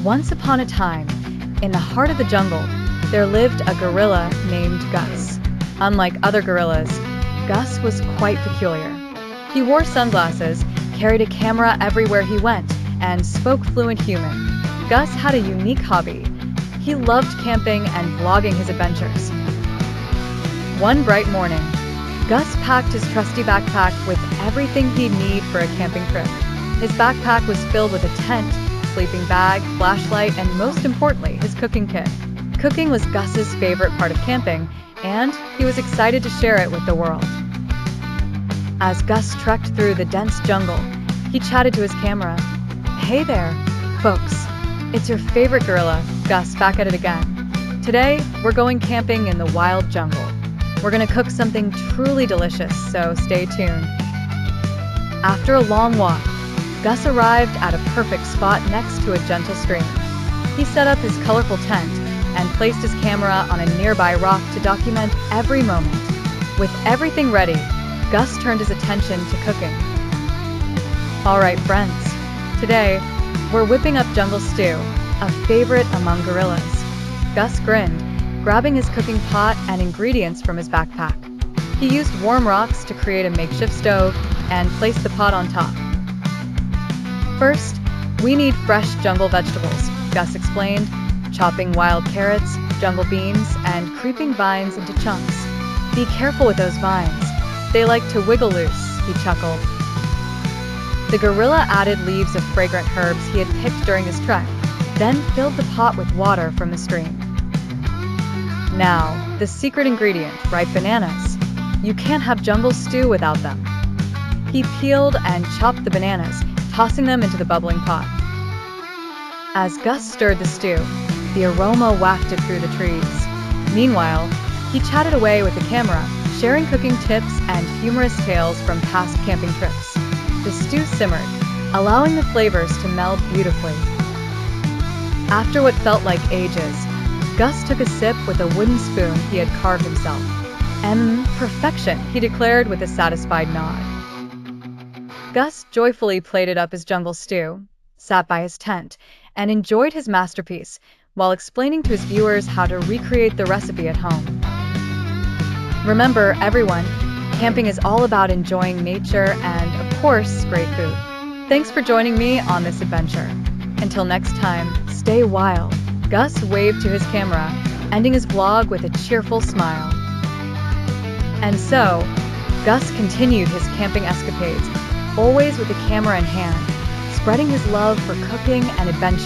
Once upon a time, in the heart of the jungle, there lived a gorilla named Gus. Unlike other gorillas, Gus was quite peculiar. He wore sunglasses, carried a camera everywhere he went, and spoke fluent human. Gus had a unique hobby. He loved camping and vlogging his adventures. One bright morning, Gus packed his trusty backpack with everything he'd need for a camping trip. His backpack was filled with a tent, sleeping bag, flashlight, and most importantly, his cooking kit. Cooking was Gus's favorite part of camping, and he was excited to share it with the world. As Gus trekked through the dense jungle, he chatted to his camera. "Hey there, folks. It's your favorite gorilla, Gus, back at it again. Today, we're going camping in the wild jungle. We're gonna cook something truly delicious, so stay tuned." After a long walk, Gus arrived at a perfect spot next to a gentle stream. He set up his colorful tent and placed his camera on a nearby rock to document every moment. With everything ready, Gus turned his attention to cooking. "All right, friends, today we're whipping up jungle stew, a favorite among gorillas." Gus grinned, grabbing his cooking pot and ingredients from his backpack. He used warm rocks to create a makeshift stove and placed the pot on top. "First, we need fresh jungle vegetables," Gus explained, chopping wild carrots, jungle beans, and creeping vines into chunks. "Be careful with those vines. They like to wiggle loose," he chuckled. The gorilla added leaves of fragrant herbs he had picked during his trek, then filled the pot with water from the stream. Now, the secret ingredient, ripe bananas. You can't have jungle stew without them. He peeled and chopped the bananas, tossing them into the bubbling pot. As Gus stirred the stew, the aroma wafted through the trees. Meanwhile, he chatted away with the camera, sharing cooking tips and humorous tales from past camping trips. The stew simmered, allowing the flavors to meld beautifully. After what felt like ages, Gus took a sip with a wooden spoon he had carved himself. Perfection," he declared with a satisfied nod. Gus joyfully plated up his jungle stew, sat by his tent, and enjoyed his masterpiece while explaining to his viewers how to recreate the recipe at home. Remember, everyone, camping is all about enjoying nature and, of course, great food. Thanks for joining me on this adventure. Until next time, stay wild. Gus waved to his camera, ending his vlog with a cheerful smile. And so, Gus continued his camping escapades, always with the camera in hand, spreading his love for cooking and adventure.